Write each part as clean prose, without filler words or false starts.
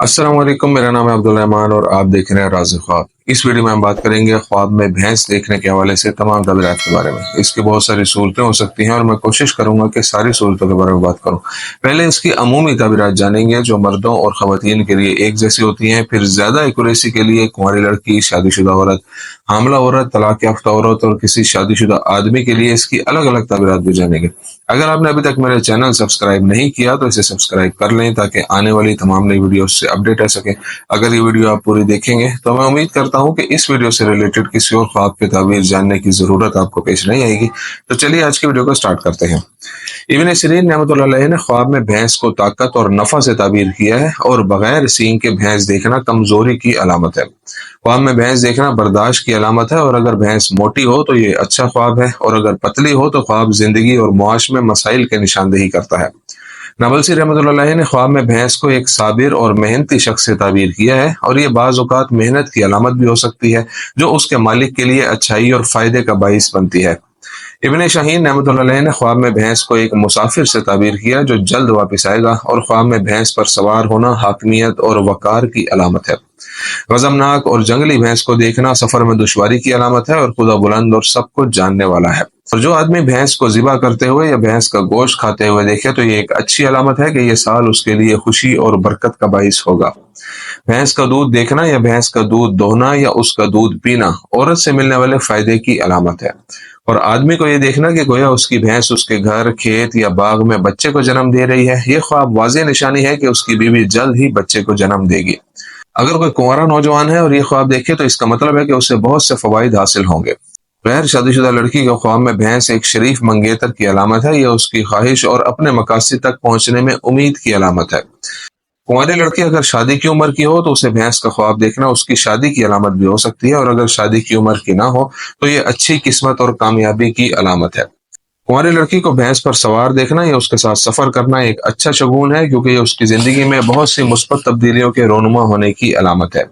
अस्सलाम वालेकुम। मेरा नाम है अब्दुल रहमान और आप देख रहे हैं राज़ ख्वाब। इस वीडियो में हम बात करेंगे ख्वाब में भैंस देखने के हवाले से तमाम तबीरात के बारे में। इसकी बहुत सारी सूरतें हो सकती हैं और मैं कोशिश करूंगा कि सारी सूरतों के बारे में बात करूं। पहले इसकी अमूमी तबीरात जानेंगे जो मर्दों और ख़वातीन के लिए एक जैसी होती हैं। फिर ज़्यादा एक्यूरेसी के लिए कुंवारी लड़की, शादीशुदा औरत, हामला औरत, तलाक याफ्ता औरत और किसी शादीशुदा आदमी के लिए इसकी अलग अलग तबीरात भी जानेंगे। अगर आपने अभी तक मेरा चैनल सब्सक्राइब नहीं किया तो इसे सब्सक्राइब कर लें ताकि आने वाली तमाम नई वीडियो से अपडेट रह सके। अगर ये वीडियो आप पूरी देखेंगे तो मैं उम्मीद करता हूं कि इस वीडियो से रिलेटेड किसी और ख्वाब की ताबीर जानने की जरूरत आपको पेश नहीं आएगी। तो चलिए आज की वीडियो को स्टार्ट करते हैं। इब्न सिरीन रहमतुल्लाह अलैह ने ख्वाब में भैंस को ताकत और नफा से ताबीर किया है और बगैर सींग के भैंस देखना कमजोरी की अलामत है। ख्वाब में भैंस देखना बर्दाश्त की अलामत है और अगर भैंस मोटी हो तो ये अच्छा ख्वाब है और अगर पतली हो तो ख्वाब जिंदगी और मुआश में मसाइल की निशानदेही करता है। नबलसी रहमतुल्लाह अलैह ने ख्वाब में भैंस को एक साबिर और मेहनती शख्स से ताबीर किया है और ये बाज़ औक़ात मेहनत की अलामत भी हो सकती है जो उसके मालिक के लिए अच्छाई और फायदे का बाइस बनती है। इब्ने शाहीन रहमतुल्लाह अलैह ने ख्वाब में भैंस को एक मुसाफिर से ताबीर किया जो जल्द वापस आएगा और ख्वाब में भैंस पर सवार होना हाकमियत और वकार की अलामत है। गजबनाक और जंगली भैंस को देखना सफर में दुश्वारी की अलामत है और खुदा बुलंद और सब कुछ जानने वाला है। और जो आदमी भैंस को ज़िबा करते हुए या भैंस का गोश्त खाते हुए देखे तो ये एक अच्छी अलामत है कि यह साल उसके लिए खुशी और बरकत का बाइस होगा। भैंस का दूध देखना या भैंस का दूध दोहना या उसका दूध पीना औरत से मिलने वाले फायदे की अलामत है। और आदमी को यह देखना कि गोया उसकी भैंस उसके घर, खेत या बाग में बच्चे को जन्म दे रही है, ये ख्वाब वाज़ेह निशानी है कि उसकी बीवी जल्द ही बच्चे को जन्म देगी। अगर कोई कुंवारा नौजवान है और ये ख्वाब देखे तो इसका मतलब है कि उसे बहुत से फवाइद हासिल होंगे। गैर शादीशुदा लड़की के ख्वाब में भैंस एक शरीफ मंगेतर की अलामत है। यह उसकी ख्वाहिश और अपने मकासद तक पहुंचने में उम्मीद की अलामत है। कुंवारी लड़की अगर शादी की उम्र की हो तो उसे भैंस का ख्वाब देखना उसकी शादी की अलामत भी हो सकती है और अगर शादी की उम्र की ना हो तो यह अच्छी किस्मत और कामयाबी की अलामत है। कुंवारी लड़की को भैंस पर सवार देखना या उसके साथ सफर करना एक अच्छा शगुन है क्योंकि यह उसकी जिंदगी में बहुत सी मुस्बत तब्दीलियों के रोनुमा होने की अलामत है।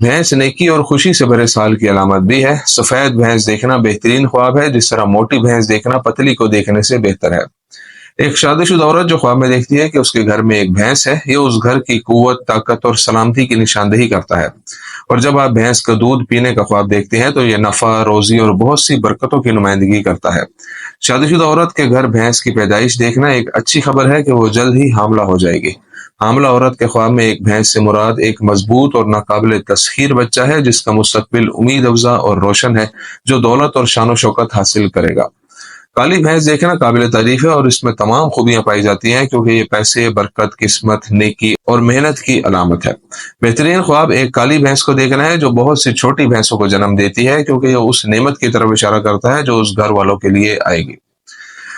भैंस नेकी और खुशी से भरे साल की अलामत भी है। सफेद भैंस देखना बेहतरीन ख्वाब है जिस तरह मोटी भैंस देखना पतली को देखने से बेहतर है। एक शादीशुदा औरत जो ख्वाब में देखती है कि उसके घर में एक भैंस है, ये उस घर की कुव्वत, ताकत और सलामती की निशानदेही करता है। और जब आप भैंस का दूध पीने का ख्वाब देखते हैं तो ये नफा, रोजी और बहुत सी बरकतों की नुमाइंदगी करता है। शादीशुदा औरत के घर भैंस की पैदाइश देखना एक अच्छी खबर है कि वो जल्द ही हामला हो जाएगी। हामला औरत के ख्वाब में एक भैंस से मुराद एक मजबूत और नाकाबिल तस्खीर बच्चा है जिसका मुस्तकबिल उम्मीद अफजा और रोशन है, जो दौलत और शान शौकत हासिल करेगा। काली भैंस देखना काबिल तारीफ है और इसमें तमाम खूबियां पाई जाती हैं क्योंकि ये पैसे, बरकत, किस्मत, नेकी और मेहनत की अलामत है। बेहतरीन ख्वाब एक काली भैंस को देखना है जो बहुत सी छोटी भैंसों को जन्म देती है क्योंकि यह उस नेमत की तरफ इशारा करता है जो उस घर वालों के लिए आएगी।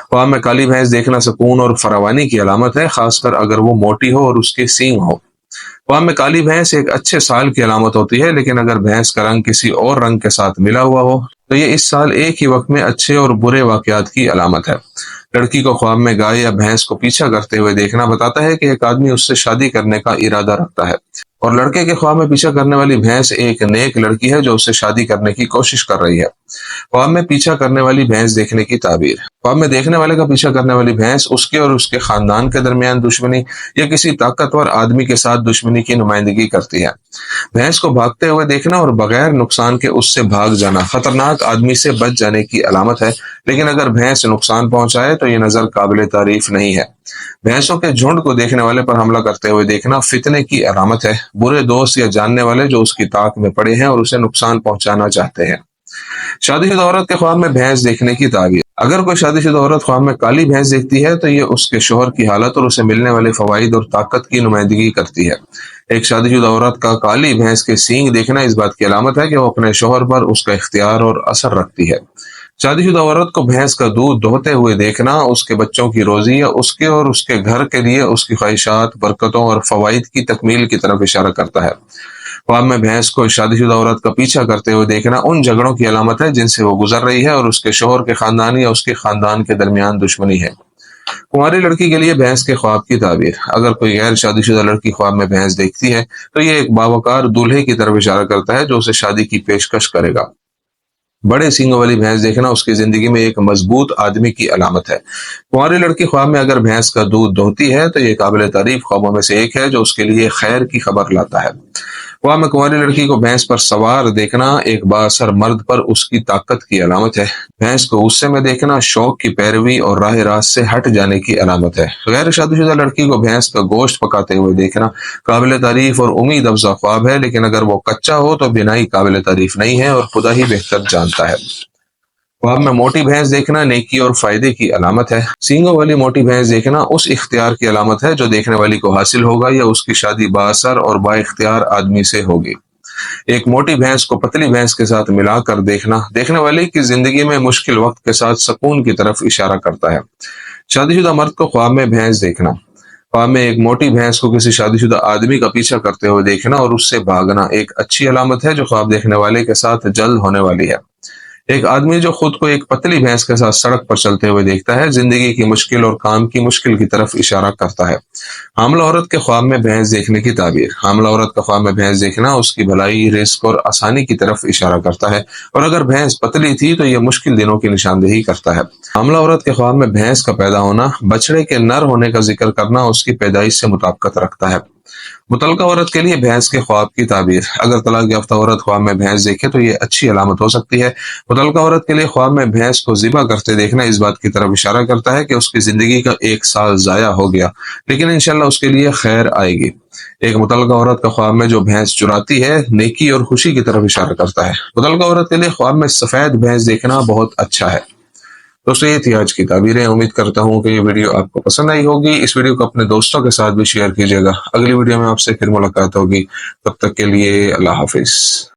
ख्वाब में काली भैंस देखना सुकून और फरावानी की अलामत है, खासकर अगर वो मोटी हो और उसके सींग हो। ख्वाब में काली भैंस एक अच्छे साल की अलामत होती है, लेकिन अगर भैंस का रंग किसी और रंग के साथ मिला हुआ हो तो ये इस साल एक ही वक्त में अच्छे और बुरे वाकयात की अलामत है। लड़की को ख्वाब में गाय या भैंस को पीछा करते हुए देखना बताता है कि एक आदमी उससे शादी करने का इरादा रखता है। और लड़के के ख्वाब में पीछा करने वाली भैंस एक नेक लड़की है जो उससे शादी करने की कोशिश कर रही है। ख्वाब में पीछा करने वाली भैंस देखने की ताबीर। ख्वाब में देखने वाले का पीछा करने वाली भैंस उसके और उसके खानदान के दरमियान दुश्मनी या किसी ताकतवर आदमी के साथ दुश्मनी की नुमाइंदगी करती है। भैंस को भागते हुए देखना और बगैर नुकसान के उससे भाग जाना खतरनाक आदमी से बच जाने की अलामत है, लेकिन अगर भैंस नुकसान पहुंचाए तो ये नजर काबिल तारीफ नहीं है। भैंसों के झुंड को देखने वाले पर हमला करते हुए देखना फितने की अलामत है, बुरे दोस्त या जानने वाले जो उसकी ताक में पड़े हैं और उसे नुकसान पहुंचाना चाहते हैं। शादीशुदा औरत के ख्वाब में भैंस देखने की ताबीर। अगर कोई शादीशुदा औरत ख्वाब में काली भैंस देखती है तो ये उसके शोहर की हालत और उसे मिलने वाले फवाइद और ताकत की नुमाइंदगी करती है। एक शादीशुदा औरत का काली भैंस के सींग देखना इस बात की अलामत है कि वो अपने शोहर पर उसका इख्तियार और असर रखती है। शादीशुदा औरत को भैंस का दूध दोहते हुए देखना उसके बच्चों की रोजी या उसके और उसके घर के लिए उसकी ख्वाहिशात, बरकतों और फवाइद की तकमील की तरफ इशारा करता है। ख्वाब में भैंस को शादीशुदा औरत का पीछा करते हुए देखना उन झगड़ों की अलामत है जिनसे वो गुजर रही है और उसके शोहर के खानदान या उसके खानदान के दरमियान दुश्मनी है। कुंवारी लड़की के लिए भैंस के ख्वाब की ताबीर। अगर कोई गैर शादीशुदा लड़की ख्वाब में भैंस देखती है तो ये एक बावकार दूल्हे की तरफ इशारा करता है जो उसे शादी की पेशकश करेगा। बड़े सींगों वाली भैंस देखना उसकी जिंदगी में एक मजबूत आदमी की अलामत है। कुंवारी लड़की ख्वाब में अगर भैंस का दूध दोहती है तो ये काबिल तारीफ ख्वाबों में से एक है जो उसके लिए खैर की खबर लाता है। ख्वाब में कुंवारी लड़की को भैंस पर सवार देखना एक बाअसर मर्द पर उसकी ताकत की अलामत है। भैंस को गुस्से में देखना शौक की पैरवी और राह रास्त से हट जाने की अलामत है। गैर शादीशुदा लड़की को भैंस का गोश्त पकाते हुए देखना काबिल तारीफ और उम्मीद अफजा ख्वाब है, लेकिन अगर वो कच्चा हो तो बिनाई काबिल तारीफ नहीं है और खुदा ही बेहतर जानता है। ख्वाब में मोटी भैंस देखना नेकी और फायदे की अलामत है। सींगों वाली मोटी भैंस देखना उस इख्तियार की अलामत है जो देखने वाली को हासिल होगा या उसकी शादी बाअसर और बाइख्तियार आदमी से होगी। एक मोटी भैंस को पतली भैंस के साथ मिलाकर देखना देखने वाले की जिंदगी में मुश्किल वक्त के साथ सुकून की तरफ इशारा करता है। शादीशुदा मर्द को ख्वाब में भैंस देखना ख्वाब में एक मोटी भैंस को किसी शादीशुदा आदमी का पीछा करते हुए देखना और उससे भागना एक अच्छी अलामत है जो ख्वाब देखने वाले के साथ जल्द होने वाली है। एक आदमी जो खुद को एक पतली भैंस के साथ सड़क पर चलते हुए देखता है जिंदगी की मुश्किल और काम की मुश्किल की तरफ इशारा करता है। हामला औरत के ख्वाब में भैंस देखने की ताबीर हामला औरत का ख्वाब में भैंस देखना उसकी भलाई, रिस्क और आसानी की तरफ इशारा करता है, और अगर भैंस पतली थी तो यह मुश्किल दिनों की निशानदेही करता है। हामला औरत के ख्वाब में भैंस का पैदा होना बछड़े के नर होने का जिक्र करना उसकी पैदाइश से मुताबिकत रखता है। मुतलका औरत के लिए भैंस के ख्वाब की ताबीर अगर तलाक याफ्ता औरत ख्वाब में भैंस देखे तो ये अच्छी अलामत हो सकती है। मुतलका औरत के लिए ख्वाब में भैंस को ज़िबा करते देखना इस बात की तरफ इशारा करता है कि उसकी जिंदगी का एक साल जाया हो गया, लेकिन इंशाल्लाह उसके लिए खैर आएगी। एक मुतलका औरत का ख्वाब में जो भैंस चुराती है नेकी और खुशी की तरफ इशारा करता है। मुतलका औरत के लिए ख्वाब में सफेद भैंस देखना बहुत अच्छा है। दोस्तों ये थी आज की ताबीरें। उम्मीद करता हूँ कि ये वीडियो आपको पसंद आई होगी। इस वीडियो को अपने दोस्तों के साथ भी शेयर कीजिएगा। अगली वीडियो में आपसे फिर मुलाकात होगी, तब तक के लिए अल्लाह हाफिज।